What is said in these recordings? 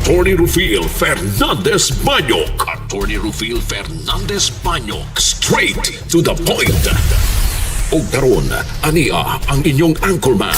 Attorney Rufil Fernandez Banyok. Attorney Rufil Fernandez Banyok. Straight to the point. O karon, ania ang inyong anchorman.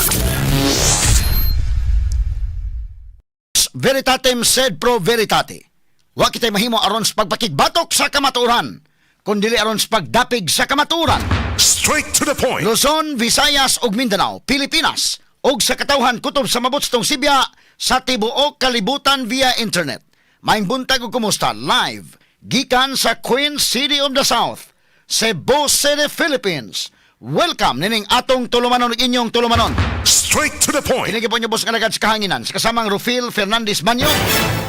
Veritatem sed pro veritate. Wa kitay mahimo aron sa pagpakigbatok sa kamatuoran, kundi aron sa pagdapig sa kamatuoran. Straight to the point. Luzon, Visayas ug Mindanao, Pilipinas ug sa katawhan kutob sa mabutstong Sibya sa tibuok kalibutan via internet. Maayong buntag ug kumusta live gikan sa Queen City of the South, Cebu City, Philippines. Welcome nining atong tulumanon ug inyong tulumanon. Straight to the point. Pinagi po niyo boss kalagad sa kahanginan sa kasamang Rufil Fernandez Banyok.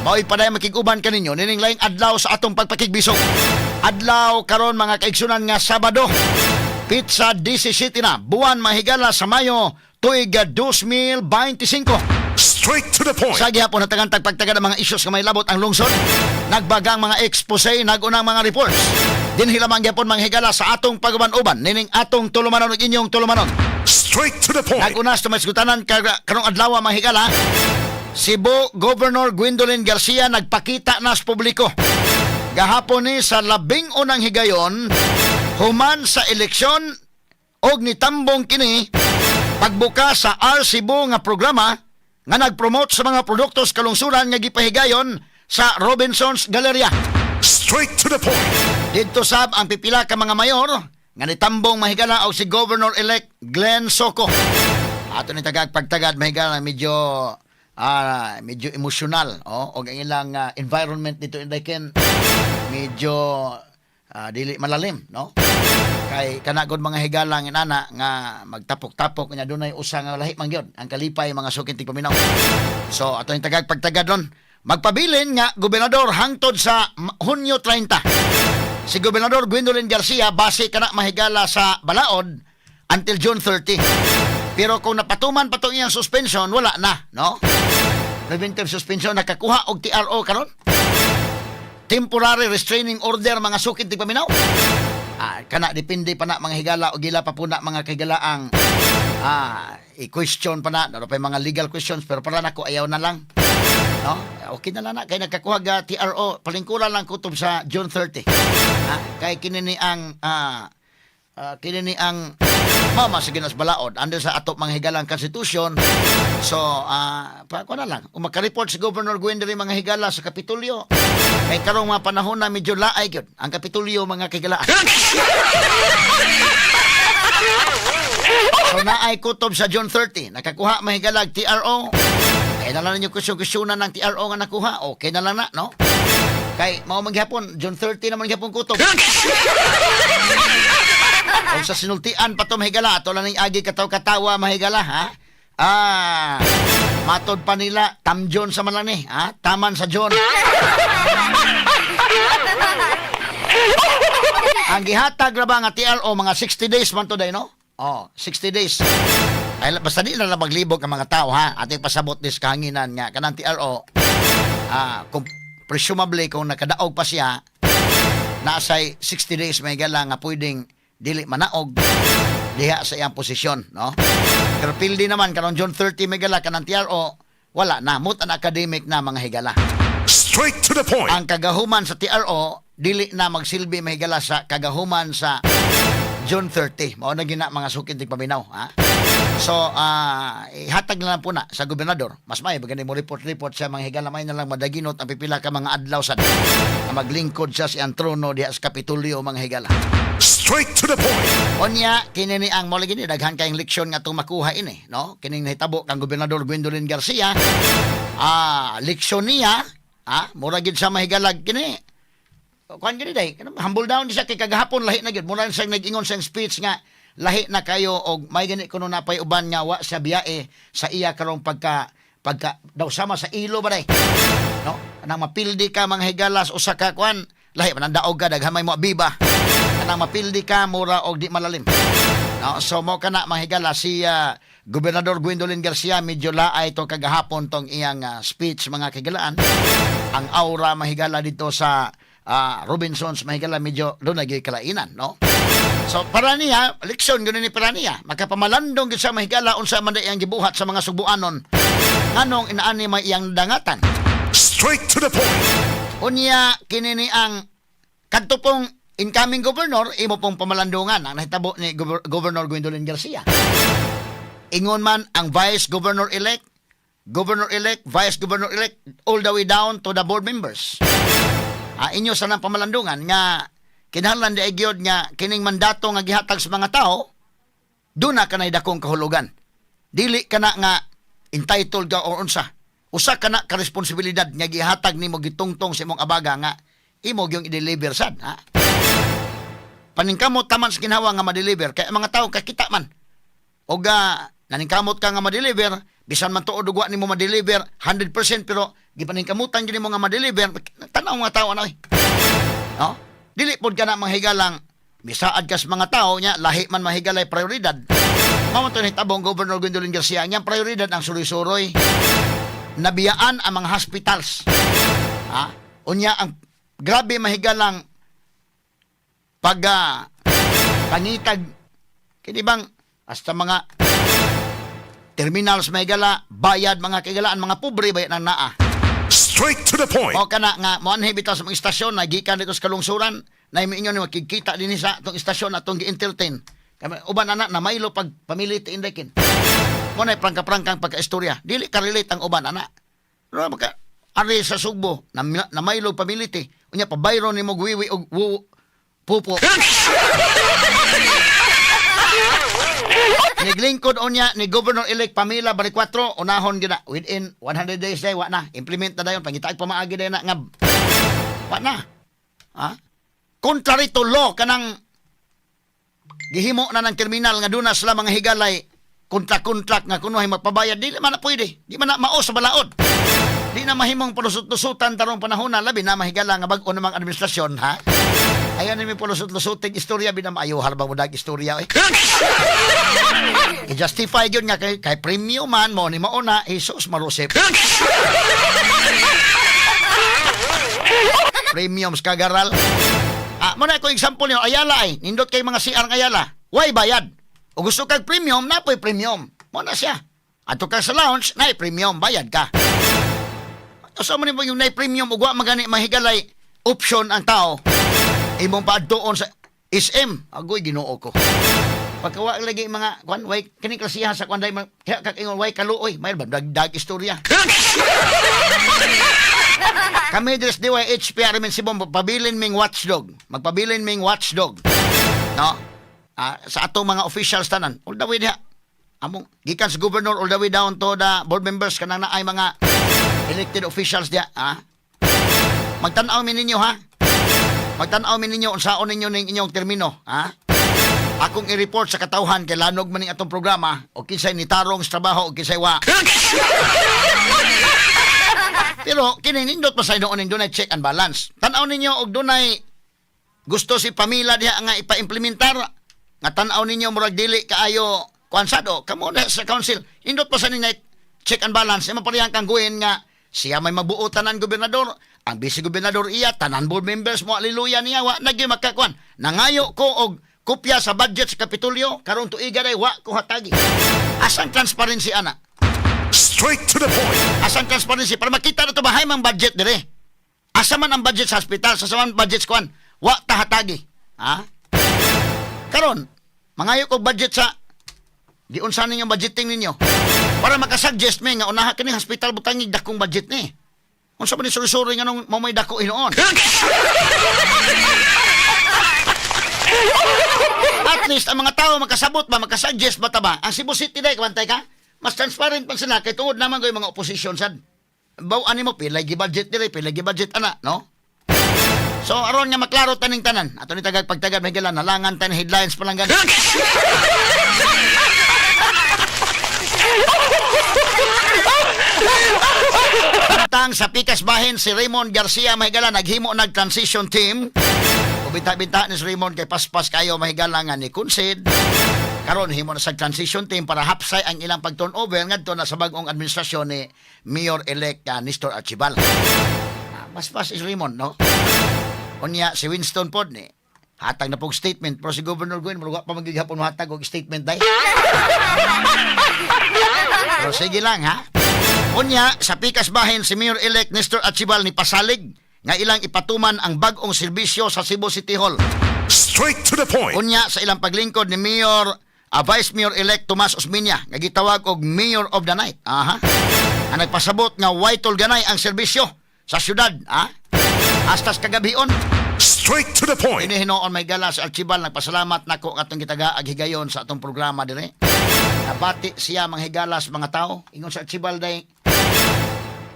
Mao'y paday makig-uban kaninyo nining laing adlaw sa atong pagpakigbisog. Adlaw karon mga kaigsunan nga Sabado. Pizza 17 na buwan mahigala sa Mayo tuig 2025. Straight to the point. Sa gihapon natagan tagpagtagad ang mga issues nga may labot ang lungsod. Nagbagang mga expose, nagunang mga reports. Dinhi lamang gyapon manghigala sa atong pagban-uban nining atong tulumanon ug inyong tulumanon. Straight to the point. Nagunas na masgutanan karong adlaw manghigala. Cebu Governor Gwendolyn Garcia nagpakita na sa publiko. Gahapon ni sa 11 higayon human sa eleksyon og nitambong kini pagbuka sa R Cebu nga programa nga nagpromote sa mga produkto sa kalungsuran nga gipahigayon sa Robinson's Galleria. Straight to the point. Dito sab ang pipila ka mga mayor nga nitambong mahigala og si Governor-elect Glenn Soco. Ato ni tagag pagtagad mahigala medyo emosyonal og ang ilang environment dito in Daken medyo dili malalim, no? Kay kanagod mga higalang inana nga magtapok-tapok nya dunay usa nga lahi man gyud ang kalipay mga sukintig paminaw. So ato ni tagag pagtagad ron magpabilin nga gobernador hangtod sa Hunyo 30. Si Gobernador Gwendolyn Garcia base kana mahigala sa balaod until June 30. Pero kung napatuman pa tong iyang suspension wala na, no? Preventive suspension nakakuha og TRO karon. Temporary restraining order mga sukintig paminaw. Kana depende pa na mga higala o gila pa po na mga kigalaang i-question pa na pa mga legal questions pero para nako ayaw na lang, no? Okay na lang na kay nagkakuha ga TRO palingkuran lang kutob sa June 30. Kay kinini ang mama sa ginas balaod under sa atop mga higalang konstitusyon. So pa ko na lang umakareport si Governor Gwendolyn mga higala sa Kapitolyo kay karong mga panahon na medyo laay gyud ang Kapitolyo mga kigalaan. So naay kutob sa June 30 nakakuha mahigalag TRO. Kaya na lang ninyo kusyon-kusyonan ng TRO nga nakuha. Okay na lang na, no? Kay mao maghapon June 30 naman gyapon kutob. O sa sinultian pa to mahigala ato lang ning agi kataw-katawa mahigala, ha? Matod pa nila tamjon sa man lang ni, ha? Taman sa John. Ang gihatag ra ba nga TRO mga 60 days man to day, no? 60 days. Ay basta di na lang maglibog ang mga tao, ha? Ating pasabot dis kahanginan nga kanang TRO. Kung presumably kung nakadaog pa siya nasay 60 days may gala nga pwedeng dili manaog diha sa iyang posisyon, no? Pero pildi naman karon June 30 may gala kanang TRO wala na mut ang academic na mga higala. Straight to the point. Ang kagahuman sa TRO dili na magsilbi may higala sa kagahuman sa June 30. Mao na gina mga sukintig paminaw, ha? So, ihatag na lang po na sa gobernador. Mas may bagay mo report sa mga higala may na lang madaginot ang pipila ka mga adlaw sa maglingkod siya si Antrono diha sa Kapitolyo mga higala. Straight to the point. Onya kinini ang mao gini daghan kayong leksyon nga itong makuha ini, no? Kining nahitabo kang Gobernador Gwendolyn Garcia. Leksyon niya, mura gid sa mahigalag kini. Kuan gini day, humble down di siya kay kagahapon lahi na gid. Mura sa nag-ingon sa speech nga lahi na kayo og may gani kuno napay uban nga wa sa biyae sa iya karong pagka daw sama sa ilo ba day, no? Anang mapildi ka mga higalas usa ka kuan lahi man daog ka daghamay mo biba anang mapildi ka mura og di malalim, no? So mo kana mga higala si Gobernador Gwendolyn Garcia medyo laay to kagahapon tong iyang speech mga kigalaan. Ang aura mahigala dito sa Robinson's mahigala medyo doon naging kalainan, no? So para niya, leksyon gano'n ni para niya, makapamalandong gid sa mahigala unsa man ang gibuhat sa mga subuanon. Nganong inaani may iyang dangatan. Straight to the point. Unya kinini ang kadto pong incoming governor imo pong pamalandungan ang nahitabo ni Governor Gwendolyn Garcia. Ingon man ang vice governor-elect, vice governor-elect, all the way down to the board members. Inyo sa nang pamalandungan nga kinahanglan di gyud nga kining mandato nga gihatag sa mga tao duna kanay dakong kahulugan. Dili kana nga entitled ka or unsa. Usa kana ka responsibilidad nga gihatag nimo gitungtong sa imong abaga nga imo gyung i-deliver sad, ha? Paningkamot taman sa ginhawa nga ma-deliver kay mga tao kakita man. Og naningkamot ka nga ma-deliver, bisan man tuod ugwa nimo ma-deliver 100% pero gipaningkamutan gyud nimo nga ma-deliver, tanaw mga tao ano. No? Dili pod kana manghigalang misaad ka sa mga tao nya lahi man mahigalay prioridad. Mao to ni tabong Governor Gwendolyn Garcia nya prioridad ang suroy-suroy. Nabiyaan ang mga hospitals. Unya ang grabe mahigalang pangitag kini bang hasta mga terminals mahigala bayad mga kagalaan mga pobre bayad ng naa. Straight to the point. O kana nga moanhi bitaw sa mga istasyon na gikan dito sa kalungsuran na inyo ni makikita din sa atong istasyon atong gi-entertain. Uban anak na maylo pag pamili ti indekin. Mo na prangka-prangkang pagka-istorya. Dili ka relate ang uban anak. Pero maka ari sa Sugbo na maylo pamili ti unya pa bayro nimo guwiwi og pupo. Niglingkod unya ni Governor-elect Pamela Bariccuatro unahon gyud na within 100 days day wa na implement na dayon pangitaag pamaagi day na nga wa na. Contrary to law kanang gihimo na ng terminal nga duna sila mga higalay kontra-kontrak nga kuno ay magpabayad dili man na pwede di man na mao sa balaod di na mahimong palusot-lusutan tarong panahon na labi na mahigala nga bag-o namang administrasyon ha ayan ni palusot-lusuting istorya binam ayo harbang mudag istorya i-justify yun nga kay premium man mo ni mauna Jesus marusip premiums kagaral. Muna ko example nyo, Ayala ay, nindot kay mga CR ng Ayala, why bayad? O gusto kag premium, napoy premium. Muna siya. Ato ka sa lounge, naay premium, bayad ka. So mo ni yung naay premium, ugwa magani mahigalay, option ang tao. Imong paadtoon sa SM, agoy ginoo ko. Pagkawa lagi mga, way, kining klasihan sa kwanday, kaya kakingon, way kaluoy, may dagdag istorya. Kami dres DYHP Arimen Sibong magpabilin ming watchdog. Magpabilin ming watchdog. No? Sa atong mga officials tanan. All the way diha. Among gikan sa governor all the way down to the board members kanang naay mga elected officials diha, Magtan-aw mi ninyo ha. Magtan-aw mi ninyo unsaon ninyo ning inyong termino, Akong i-report sa katawhan kay lanog man ning atong programa o kinsay ni tarong sa trabaho o kinsay wa. Pero kininindot pa sa inoon doon ay check and balance. Tanaw ninyo og dunay gusto si Pamela diha nga ipa-implementar nga tanaw ninyo murag dili kaayo kwansado kamo na sa council. Indot pa sa ninyo check and balance. Imo parehang kang guhin nga siya may mabuo tanan gobernador, ang vice gobernador iya tanan board members mo haleluya niya wa nagi makakwan. Nangayo ko og kopya sa budget sa Kapitolyo karon tuiga day wa ko hatagi. Asang transparency ana? Straight to the point. Asang transparency para makita na ito bahay mang budget dire. Asa man ang budget sa hospital, sa man budget kuan, wa tahatagi. Karon, mangayo ko budget sa giunsa ninyo budgeting ninyo. Para makasuggest me nga unaha kini hospital butangi dakong budget ni. Unsa man ni suri-suri nga nung mamay dako inoon. At least ang mga tao makasabot ba, makasuggest ba ta ba? Ang Cebu City day kwantay ka? Mas transparent pa sila kay tungod naman ko yung mga opposition sad. Baw ani mo pilay gi budget dire, pilay gi budget ana, no? So aron nga maklaro taning tanan. Ato ni tagag pagtagad may galan nalangan tan headlines pa lang gan. Tang sa Pikas Bahin si Raymond Garcia mahigala naghimo nag-transition team. Ubita-bita ni si Raymond kay paspas kayo mahigala nga ni Kunsid. Karon himo na sa transition team para hapsay ang ilang pag-turnover ngadto na sa bag-ong administrasyon ni Mayor-elect Nestor Archibal. Mas is Raymond, no? Unya si Winston pod ni hatag na pog statement pero si Governor Gwen murag pa magigihapon hatag og statement day. Pero sige lang ha. Unya, sa pikas bahin si Mayor-elect Nestor Archibald ni pasalig nga ilang ipatuman ang bag-ong serbisyo sa Cebu City Hall. Straight to the point. Unya, sa ilang paglingkod ni Vice Mayor-elect Tomas Osmeña nga gitawag og Mayor of the Night. Ang nagpasabot nga waytol ganay ang serbisyo sa syudad. Hasta sa kagabion. Straight to the point. Ini hinoon may gala sa Archibald, nagpasalamat nako atong gitagaag higayon sa atong programa dire. Nabati siya manghigala sa mga tao. Ingon sa Archibald day,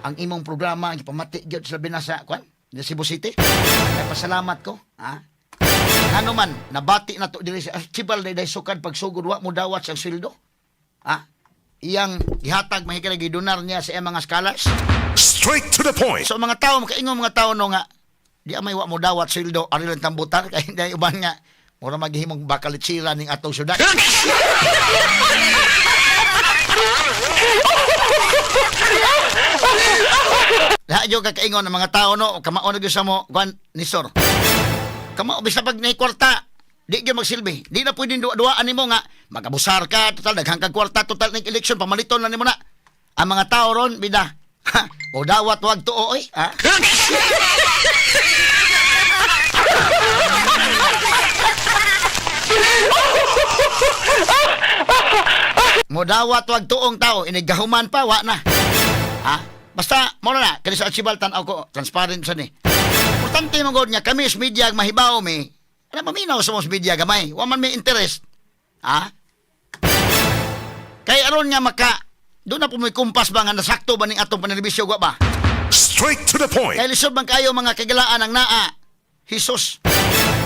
ang imong programa gipamati gyud sa binasa kwan sa Cebu City. Nagpasalamat ko, ano man nabati na to dire sa Archibald day sukad pagsugod wa mo dawat sa sweldo. Iyang gihatag mahigala gidonar niya sa iyang mga scholars. Straight to the point. So mga tao, makaingon mga tao no nga, di amay wa mo dawat sweldo, ari lang tambutar, kaya hindi uban nga, mura maghihimong bakalitsira ning atong syudad. Lahat yung kakaingon ng mga tao no, kamao na sa mo, Juan Nisor. Kamao, bisa pag naikwarta, di yung magsilbi. Di na pwedeng duwa-duwaan mo nga, magabusar ka, total, daghang kag kwarta, total ng eleksyon, pamaliton na mo na. Ang mga tao ron, bida, o dawat wag tuo, oy, mo dawat wag tuong tao, inigahuman pa, wa na. Basta, mo na, kani sa Archibald tanaw ko, transparent sa ni. Importante mo god niya, kami sa media, mahibaw mi, maminaw sa mga media gamay, wa man may interest. Kay aron nga doon na po may kumpas ba nga nasakto ba ning atong panelebisyon ba? Straight to the point. Kay lisod man kayo mga kagalaan ang naa. Jesus.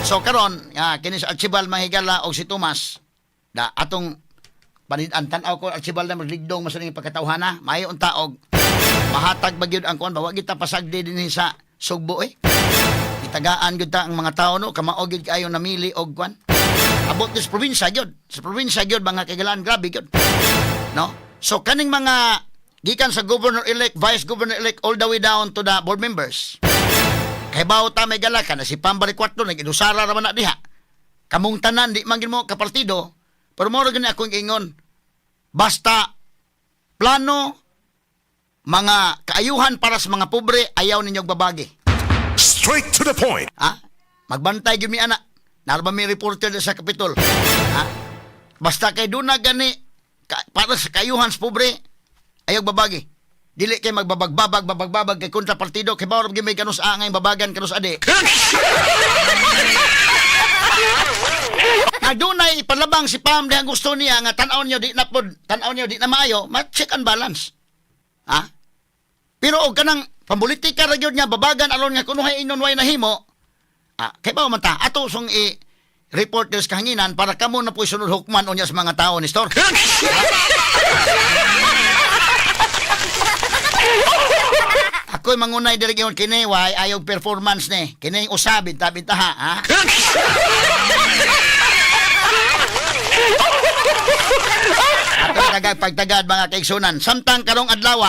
So karon, kini sa Archibald mahigala og si Tomas. Atong tanaw ko Archibald na magligdong mas ning pagkatawhana, maayo unta og mahatag ba gyud ang kuan ba wa kita pasagdi dinhi sa Sugbo Itagaan gyud ta ang mga tao no, kamao gyud kayo namili og kuan. Abot sa probinsya gyud. Sa probinsya gyud mga kagalaan grabe gyud. No? So kaning mga gikan sa governor-elect, vice governor-elect all the way down to the board members. Kay bawo ta may gala ka na si Pambari 4 nag-idusara ra man na diha. Kamong tanan di man gid mo ka partido, pero mo ra gani akong ingon. Basta plano mga kaayuhan para sa mga pobre, ayaw ninyong babagi. Straight to the point. Magbantay gyud mi ana. Narba mi reporter sa Kapitol. Basta kay duna gani para sa kayuhan sa pobre, ayaw babagi. Dili kay magbabagbabag kay kontra partido kay bawal gyud may kanus angay babagan kanus ade. Adunay ipalabang si Pam dihang gusto niya nga tan-aw niyo di na maayo, ma-check and balance. Pero og kanang pampolitika ra gyud niya babagan aron nga kuno hay inon way nahimo. Kay bawo man ta ato song reporters kahanginan para kamo na po isunod hukman unya sa mga tao ni Store. Ako'y mangunay diri gyud kini way ayog performance ni. Kini usab binta-bintaha, Ato pagtagad mga kaigsunan. Samtang karong adlaw,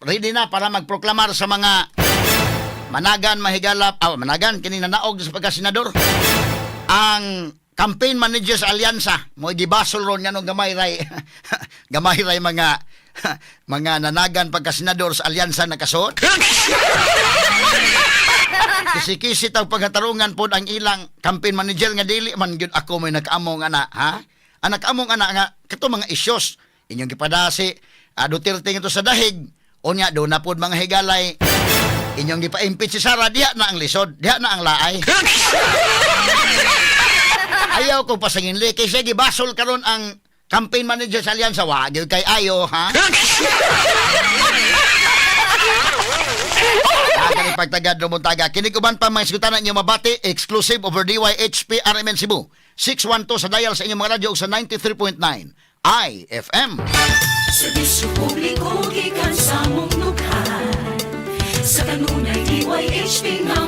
ready na para magproklamar sa mga managan mahigala, managan kini nanaog sa pagka-senador. Ang campaign managers alyansa mo gibasol ron nganong gamay ray mga nanagan pagka-senador sa alyansa na kasuot. Kisi-kisi tag paghatarungan pod ang ilang campaign manager nga dili man gyud ako may nag-among ana, Anak among ana nga kato mga issues inyong gipadasi Duterte ito sa dahig. Unya do na pod mga higalay. Inyong gipa-impeach si Sara, diha na ang lisod, diha na ang laay. Ayaw ko pasanginli kay sige basol karon ang campaign manager sa alyansa wa gyud kay ayo, Kani pagtagad do montaga kini uban pa mga isgutanan niyo mabati exclusive over DYHP RMN Cebu 612 sa dial sa inyong mga radyo sa 93.9 IFM. Serbisyo publiko gikan sa mong lugar. Sa kanunay DYHP nga